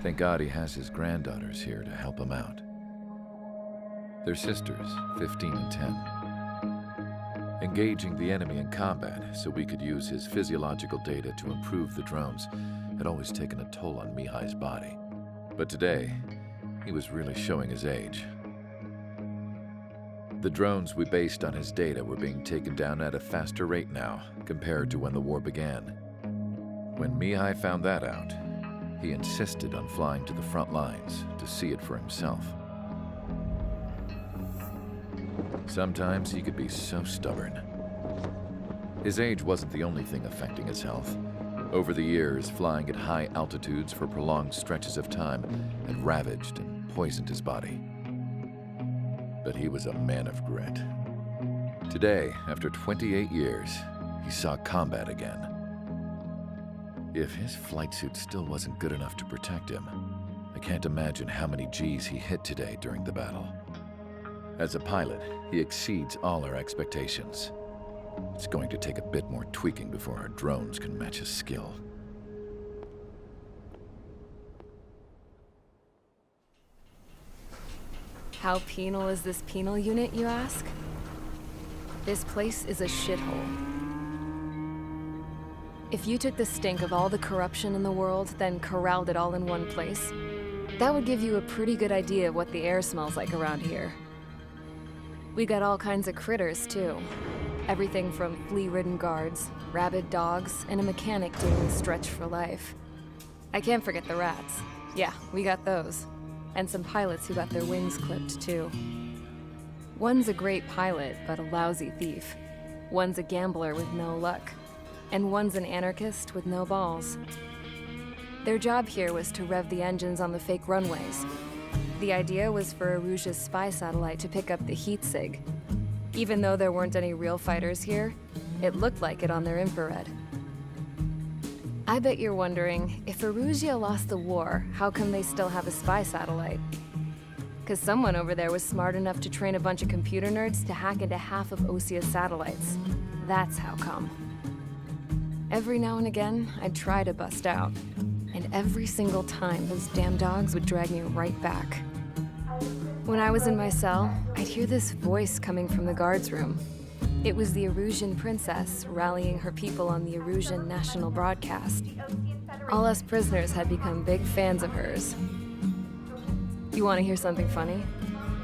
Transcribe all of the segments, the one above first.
Thank God he has his granddaughters here to help him out. They're sisters, 15 and 10. Engaging the enemy in combat so we could use his physiological data to improve the drones had always taken a toll on Mihai's body. But today, he was really showing his age. The drones we based on his data were being taken down at a faster rate now compared to when the war began. When Mihai found that out, he insisted on flying to the front lines to see it for himself. Sometimes he could be so stubborn. His age wasn't the only thing affecting his health. Over the years, flying at high altitudes for prolonged stretches of time had ravaged and poisoned his body. But he was a man of grit. Today, after 28 years, he saw combat again. If his flight suit still wasn't good enough to protect him, I can't imagine how many G's he hit today during the battle. As a pilot, he exceeds all our expectations. It's going to take a bit more tweaking before our drones can match his skill. How penal is this penal unit, you ask? This place is a shithole. If you took the stink of all the corruption in the world, then corralled it all in one place, that would give you a pretty good idea of what the air smells like around here. We got all kinds of critters, too. Everything from flea-ridden guards, rabid dogs, and a mechanic doing the stretch for life. I can't forget the rats. Yeah, we got those. And some pilots who got their wings clipped, too. One's a great pilot, but a lousy thief. One's a gambler with no luck. And one's an anarchist with no balls. Their job here was to rev the engines on the fake runways. The idea was for Erusea's spy satellite to pick up the heat sig. Even though there weren't any real fighters here, it looked like it on their infrared. I bet you're wondering, if Erusea lost the war, how come they still have a spy satellite? Because someone over there was smart enough to train a bunch of computer nerds to hack into half of Osea's satellites. That's how come. Every now and again, I'd try to bust out. And every single time, those damn dogs would drag me right back. When I was in my cell, I'd hear this voice coming from the guards room. It was the Erusean princess rallying her people on the Erusean national broadcast. All us prisoners had become big fans of hers. You want to hear something funny?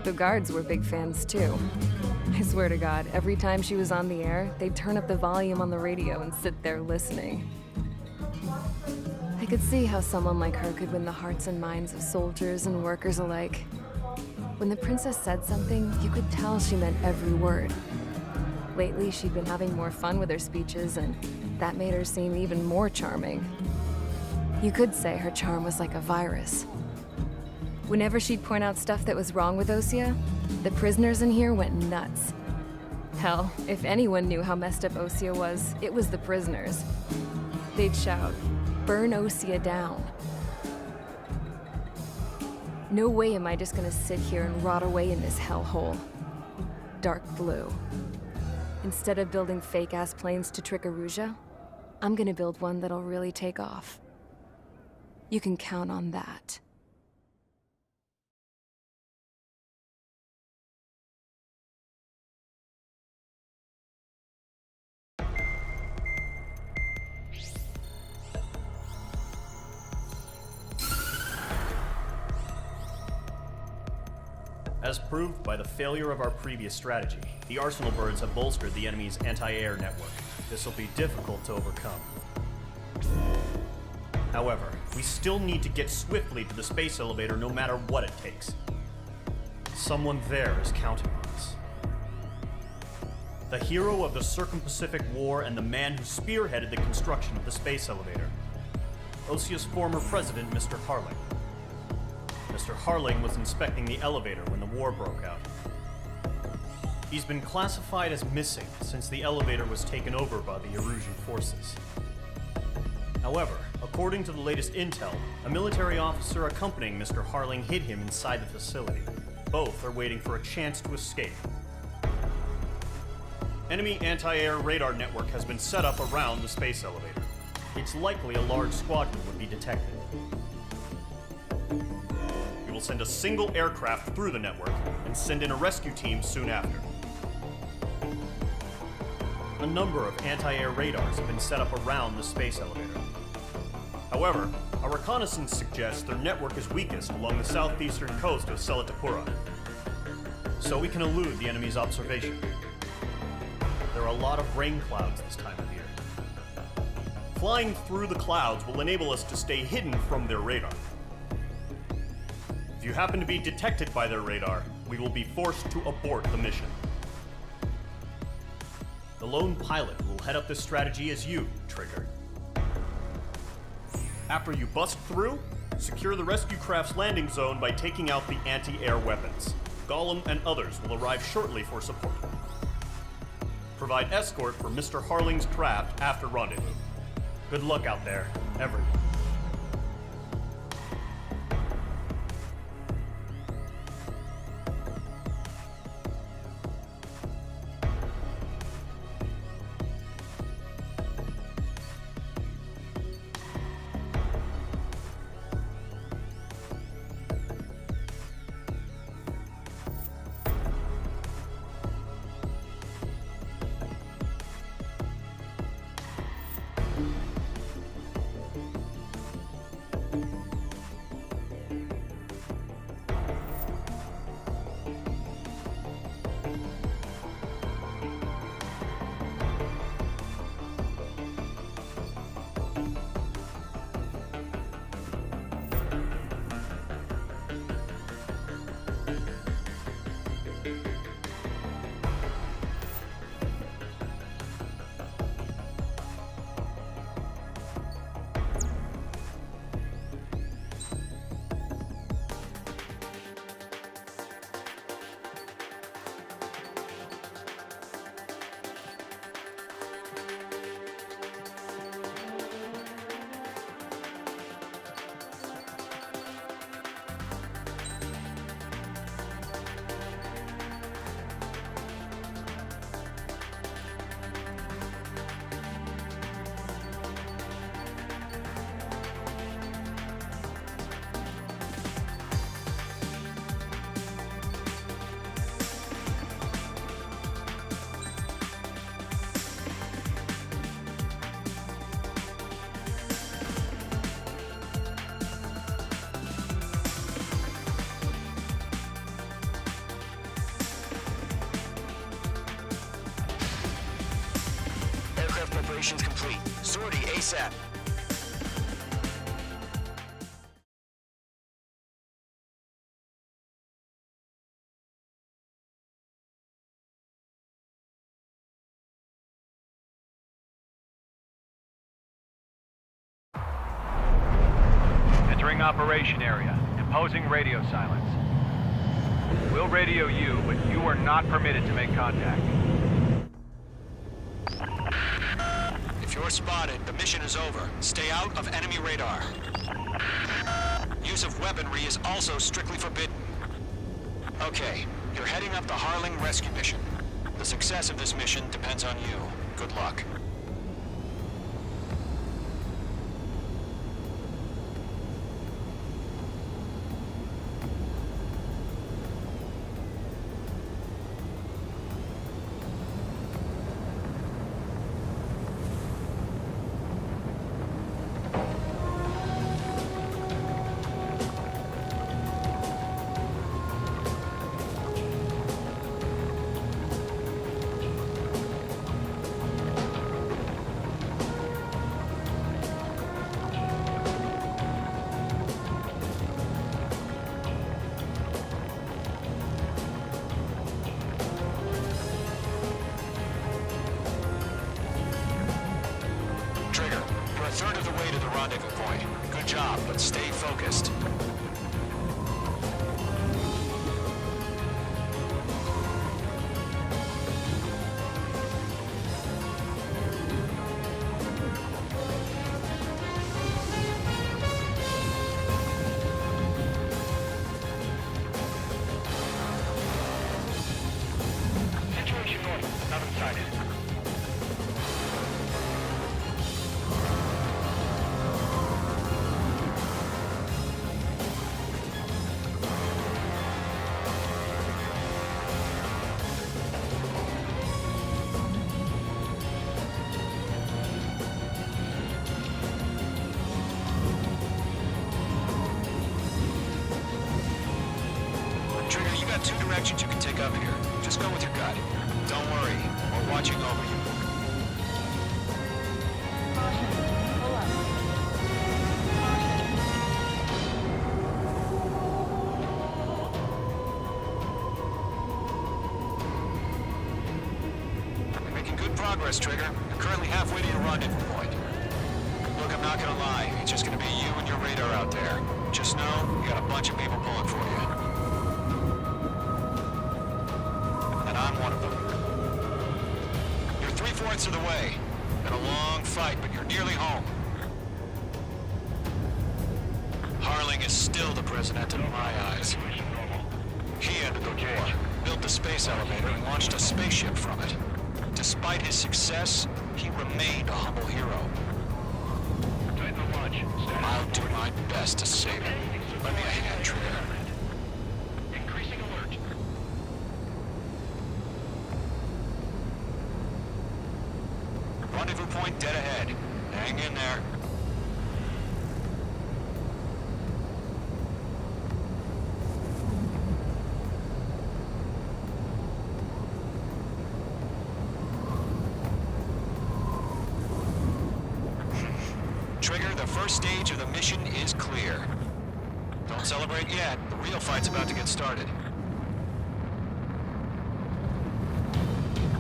The guards were big fans too. I swear to God, every time she was on the air, they'd turn up the volume on the radio and sit there listening. I could see how someone like her could win the hearts and minds of soldiers and workers alike. When the princess said something, you could tell she meant every word. Lately, she'd been having more fun with her speeches, and that made her seem even more charming. You could say her charm was like a virus. Whenever she'd point out stuff that was wrong with Osea, the prisoners in here went nuts. Hell, if anyone knew how messed up Osea was, it was the prisoners. They'd shout, "Burn Osea down." No way am I just gonna sit here and rot away in this hellhole. Dark blue. Instead of building fake-ass planes to trick Erusea, I'm gonna build one that'll really take off. You can count on that. As proved by the failure of our previous strategy, the Arsenal birds have bolstered the enemy's anti-air network. This will be difficult to overcome. However, we still need to get swiftly to the space elevator no matter what it takes. Someone there is counting on us. The hero of the Circum-Pacific War and the man who spearheaded the construction of the space elevator. Osea's former president, Mr. Harling. Mr. Harling was inspecting the elevator when the war broke out. He's been classified as missing since the elevator was taken over by the Erusean forces. However, according to the latest intel, a military officer accompanying Mr. Harling hid him inside the facility. Both are waiting for a chance to escape. Enemy anti-air radar network has been set up around the space elevator. It's likely a large squadron would be detected. We will send a single aircraft through the network and send in a rescue team soon after. A number of anti-air radars have been set up around the space elevator. However, our reconnaissance suggests their network is weakest along the southeastern coast of Selatapura, so we can elude the enemy's observation. There are a lot of rain clouds this time of year. Flying through the clouds will enable us to stay hidden from their radar. If you happen to be detected by their radar, we will be forced to abort the mission. The lone pilot will head up this strategy as you, Trigger. After you bust through, secure the rescue craft's landing zone by taking out the anti-air weapons. Gollum and others will arrive shortly for support. Provide escort for Mr. Harling's craft after rendezvous. Good luck out there, everyone. Preparations complete. Sortie ASAP. Entering operation area. Imposing radio silence. We'll radio you, but you are not permitted to make contact. If you're spotted, the mission is over. Stay out of enemy radar. Use of weaponry is also strictly forbidden. Okay, you're heading up the Harling rescue mission. The success of this mission depends on you. Good luck. Third of the way to the rendezvous point. Good job, but stay focused. Situation north. Nothing sighted. Trigger, you got 2 directions you can take up here. Just go with your gut. Don't worry, we're watching over you. You're making good progress, Trigger. You're currently halfway to your rendezvous point. Look, I'm not gonna lie. It's just gonna be you and your radar out there. Just know, you got a bunch of people pulling for you. And I'm one of them. You're 3/4 of the way. Been a long fight, but you're nearly home. Harling is still the president in my eyes. He ended the war, built the space elevator, and launched a spaceship from it. Despite his success, he remained a humble hero. I'll do my best to save him. Lend me a hand, Trigger. Increasing alert. Rendezvous point dead ahead. Hang in there. Trigger, the first stage of the mission is clear. Don't celebrate yet. The real fight's about to get started.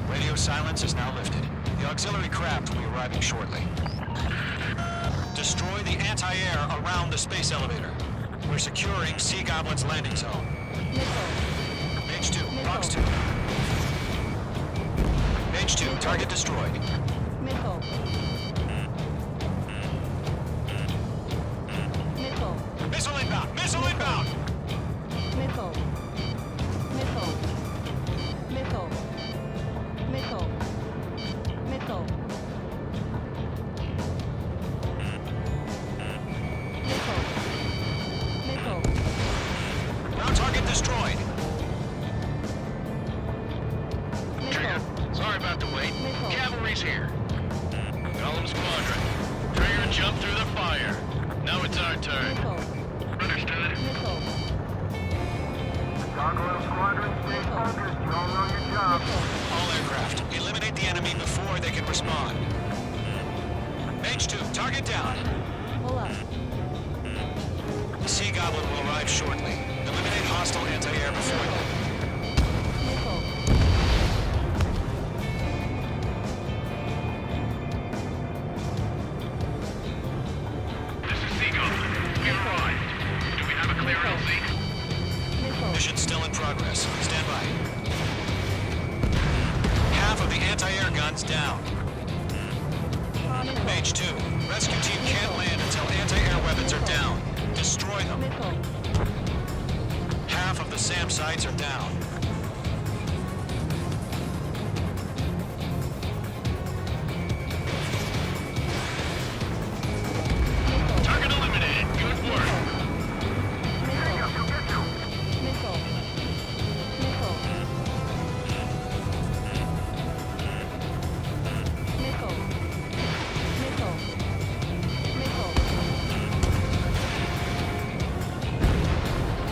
Radio silence is now lifted. The auxiliary craft will be arriving shortly. Destroy the anti-air around the space elevator. We're securing Sea Goblin's landing zone. Page 2, box 2. Page 2, target destroyed. Missile inbound! Missile inbound! Ground target destroyed. Trigger, sorry about the wait. Cavalry's here. Golem Squadron. Trigger jumped through the fire. Now it's our turn. Understood. Gargoyle Squadron, stay focused. You all know your job. All aircraft, eliminate the enemy before they can respond. Page 2, target down. The Sea Goblin will arrive shortly. Eliminate hostile anti-air before them. This is Sea Goblin. We arrived. Do we have a clear LZ? Mission still in progress. Stand by. Half of the anti-air guns down. Page 2. Rescue team can't land until anti-air weapons are down. Destroy them. Half of the SAM sites are down. Target eliminated. Good work.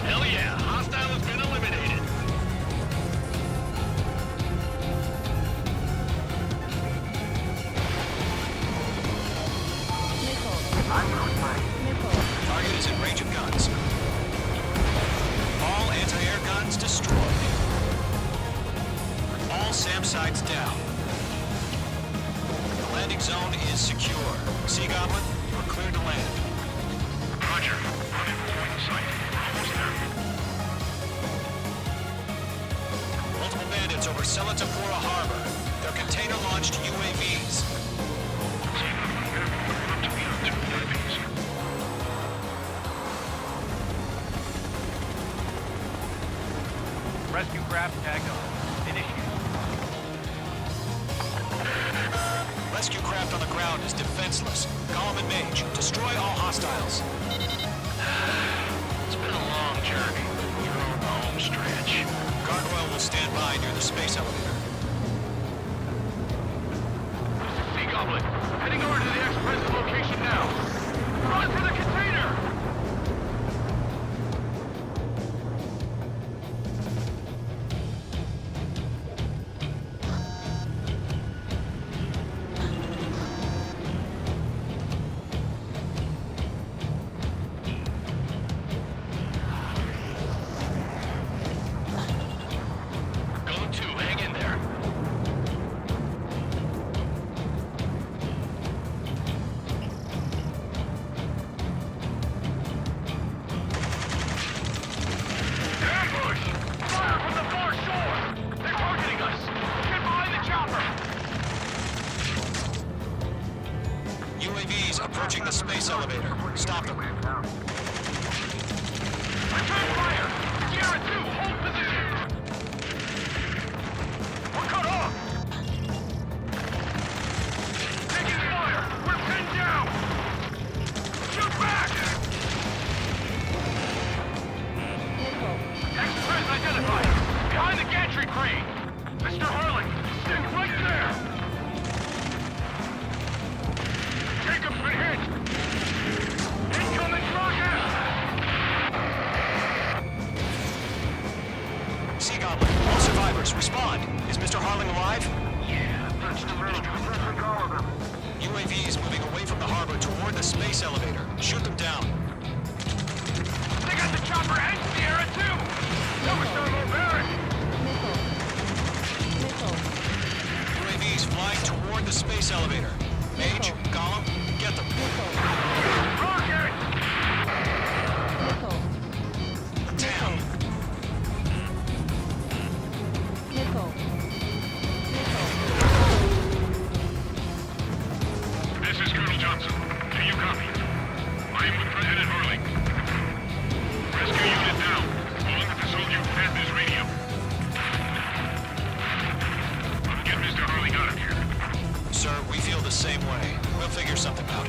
Hell yeah. Hostile has been eliminated. Target is in range of guns. All anti-air guns destroyed. All SAM sites down. The landing zone is secure. Sea Goblin, you are cleared to land. Roger. Rendezvous point in sight. Almost there. Multiple bandits over Selatapura Harbor. They're container-launched UAVs. Rescue craft tagged on. Initiate. Rescue craft on the ground is defenseless. Column and Mage, destroy all hostiles. It's been a long journey. You're on the home stretch. Gargoyle will stand by near the space elevator. Sea Goblin, heading over to the express location now. Run for the container! approaching the space elevator. Stop them. Return fire! Sierra 2, hold position! We're cut off! Taking fire! We're pinned down! Shoot back! Express identified! Behind the gantry crane! Mr. Hurley, stick right there! Jacob's been hit! Incoming rocket! Sea Goblin, all survivors, respond. Is Mr. Harling alive? Yeah, that's the minister. All of them. UAVs moving away from the harbor toward the space elevator. Shoot them down. They got the chopper and Sierra too! That was Maverick! UAVs flying toward the space elevator. Mage, Gollum, get them. Rocket! Down. This is Colonel Johnson. Do you copy? I am with President Hurley. Rescue unit down. Along with this whole new path is radio. Get Mr. Hurley out of here. Sir, we feel the same way. We'll figure something out.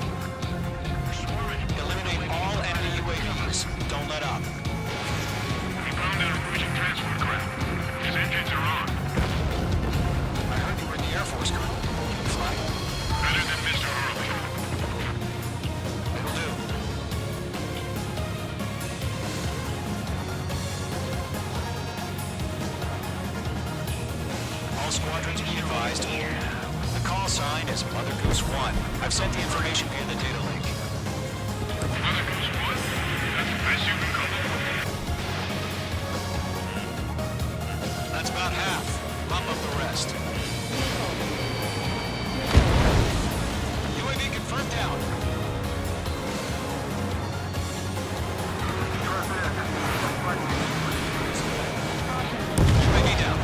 Eliminate all enemy UAVs. Don't let up. We found an Erusian transport craft. His engines are on. I heard you were in the Air Force, Colonel. Can you fly? Better than Mr. Hurley. It'll do. All squadrons be advised. The call sign is Mother Goose 1. I've sent the information via the data link. Mother Goose 1? That's the best you can call it. That's about half. Bump up the rest. UAV confirmed down. UAV down.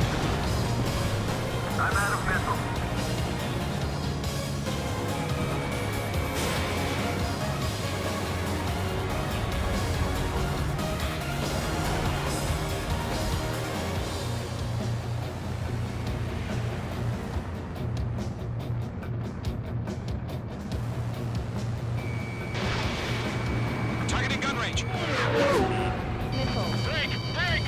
I'm out of missile. Targeting gun range. Take! Take!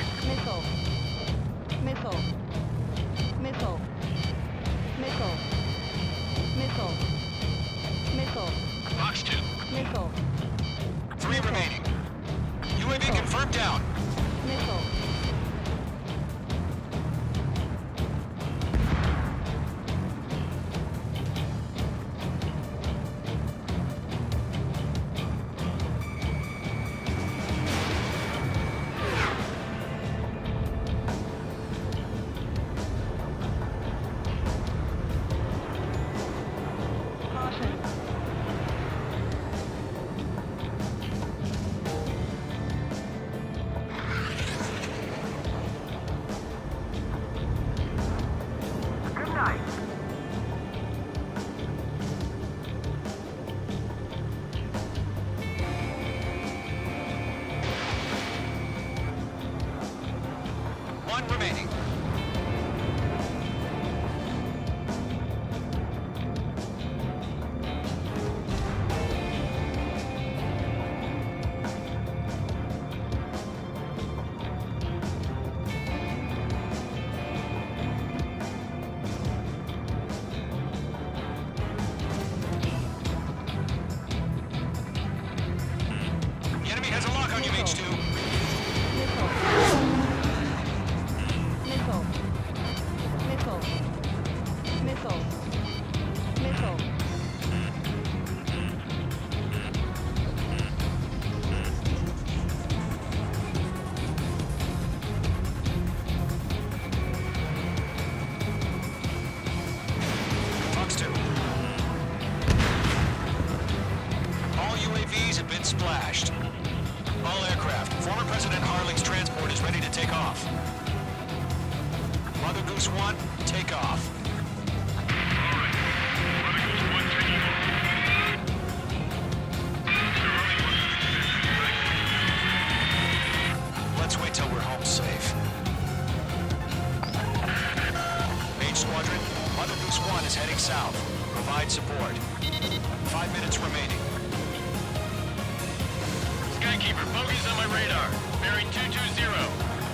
Box 2. 3 remaining. UAV confirmed down. Good night. One remaining. The enemy has a lock on you, H2. Fox 2. All UAVs have been splashed. All aircraft. Former President Harling's transport is ready to take off. Mother Goose 1, take off. Alright. Mother Goose 1 taking off. is heading south. Provide support. 5 minutes remaining. Skykeeper, bogeys on my radar. Bearing 220.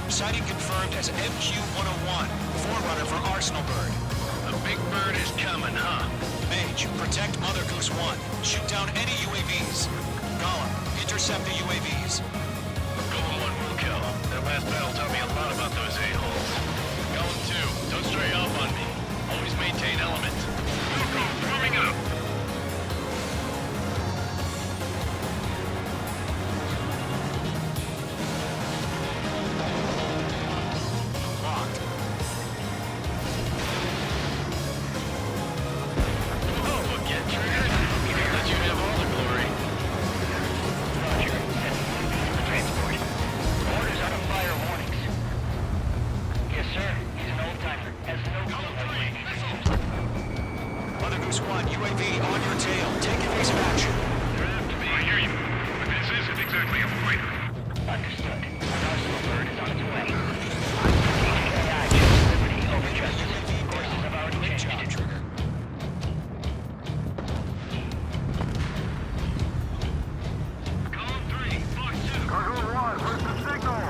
Sighting confirmed as MQ-101, forerunner for Arsenal Bird. A big bird is coming, huh? Mage, protect Mother Goose 1. Shoot down any UAVs. Gollum, intercept the UAVs. Golem 1 will kill. That last battle taught me a lot about those a-holes. Golem 2, don't stray off on me. Always maintain element. Wilco, warming up. Locked. Oh, look at Trigger. Let you have all the glory. Roger. Transport. Orders out of fire warnings. Yes, sir. He's an old-timer. Has no clue about landing. Mother Goose 1, UAV on your tail. Take evasive action. Turn up to me. I hear you. But this isn't exactly a fighter. Understood. An Arsenal bird is on its way. AI choose liberty over justice. Courses have already Great job, changed. Trigger. Column 3, Fox 2. Cargo 1, where's the signal?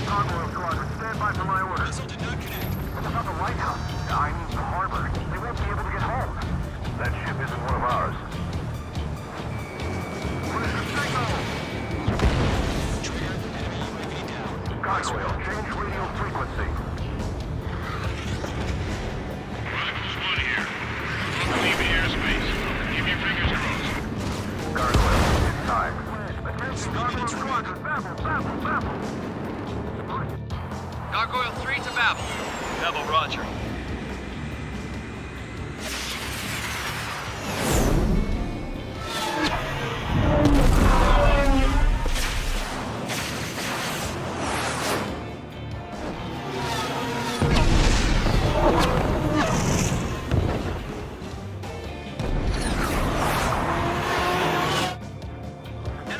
Gargoyle Squadron, stand by for my orders. Missile did not connect. What about the lighthouse? I mean the harbor. They won't be able to get home. That ship isn't one of ours. Where's the signal? Trigger, enemy UAV down. Gargoyle, change radio frequency. Chronicles 1 here. Leave the airspace. Keep your fingers crossed. Gargoyle, it's time. Attention, Gargoyle Squadron, babble. Gargoyle 3 to Babel. Double Roger.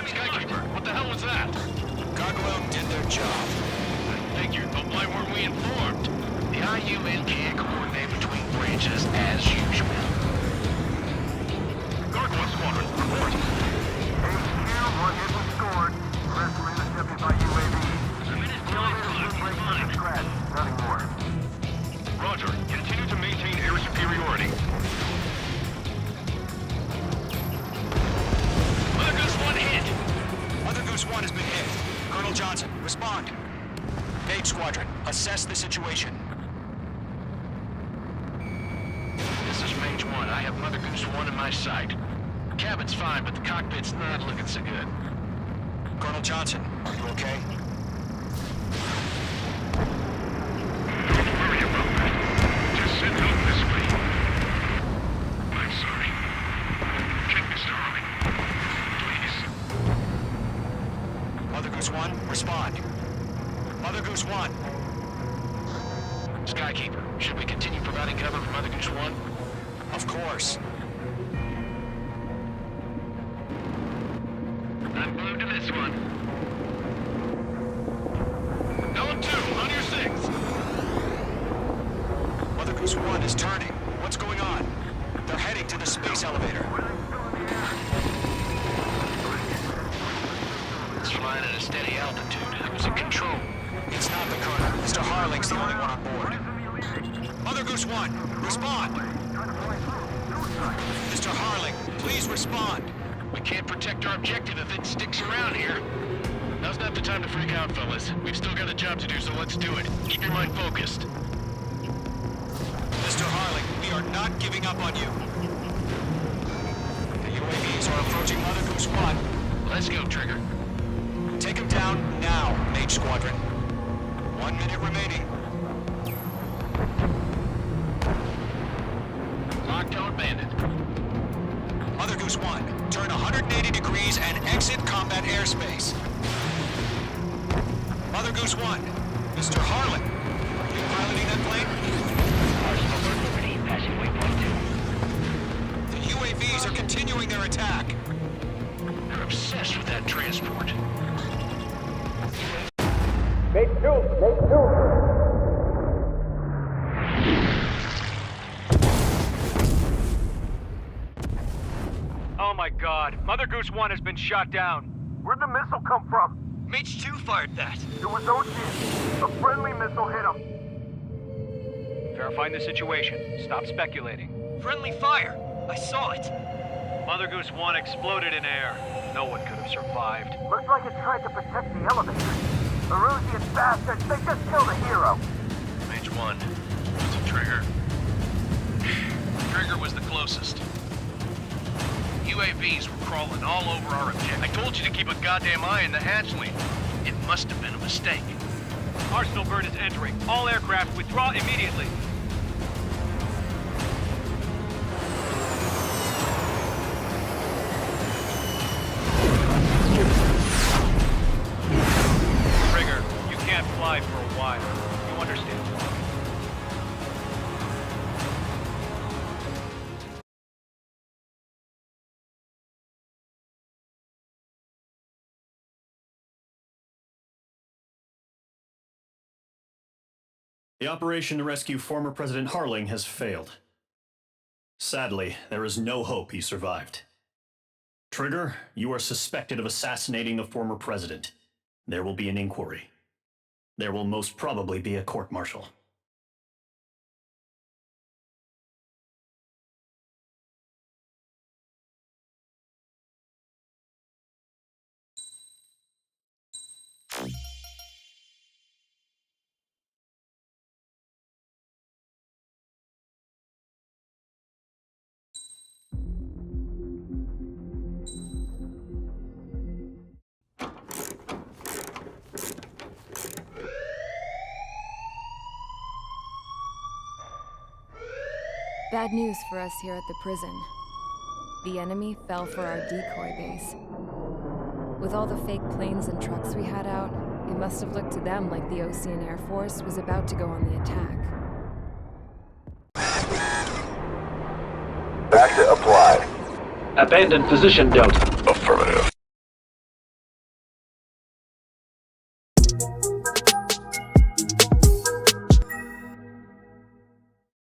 Skykeeper, what the hell was that? Gargoyle did their job. Figured, but why weren't we informed? The IUN can't coordinate between branches as usual. Gargoyle Squadron, report. HQ, one hit was scored. The rest were intercepted by UAV. Scratch, nothing more. Roger. Continue to maintain air superiority. Mother Goose 1 hit. Mother Goose 1 has been hit. Colonel Johnson, respond. Mage Squadron, assess the situation. This is Mage 1. I have Mother Goose 1 in my sight. Cabin's fine, but the cockpit's not looking so good. Colonel Johnson, are you okay? Don't worry about that. Just send help this way. I'm sorry. Check Mr. Harling. Please. Mother Goose 1, respond. Mother Goose 1. Skykeeper, should we continue providing cover for Mother Goose 1? Of course. I'm glued to this one. Column 2, on your 6. Mother Goose 1 is turning. What's going on? They're heading to the space elevator. It's flying at a steady altitude. Who's in control? It's not the Colonel. Mr. Harling's the only one on board. Mother Goose 1, respond. Mr. Harling, please respond. We can't protect our objective if it sticks around here. Now's not the time to freak out, fellas. We've still got a job to do, so let's do it. Keep your mind focused. Mr. Harling, we are not giving up on you. The UAVs are approaching Mother Goose 1. Let's go, Trigger. Take him down now, Mage Squadron. 1 minute remaining. Lockdown bandit. Mother Goose 1, turn 180 degrees and exit combat airspace. Mother Goose 1, Mr. Harlan, are you piloting that plane? Arsenal Bird Liberty, passing waypoint 2. The UAVs are continuing their attack. They're obsessed with that transport. Squad. Mother Goose 1 has been shot down. Where'd the missile come from? Mage 2 fired that. It was Osean. A friendly missile hit him. Verifying the situation. Stop speculating. Friendly fire. I saw it. Mother Goose 1 exploded in air. No one could have survived. Looks like it tried to protect the elevator. Erusean bastards, they just killed a hero. Mage 1. It's a Trigger. Trigger was the closest. UAVs were crawling all over our objective. I told you to keep a goddamn eye in the hatchling. It must have been a mistake. Arsenal bird is entering. All aircraft withdraw immediately. Trigger, you can't fly for a while. You understand? The operation to rescue former President Harling has failed. Sadly, there is no hope he survived. Trigger, you are suspected of assassinating the former president. There will be an inquiry. There will most probably be a court-martial. Bad news for us here at the prison. The enemy fell for our decoy base. With all the fake planes and trucks we had out, it must have looked to them like the Osean Air Force was about to go on the attack. Back to apply. Abandon position, Delta. Affirmative.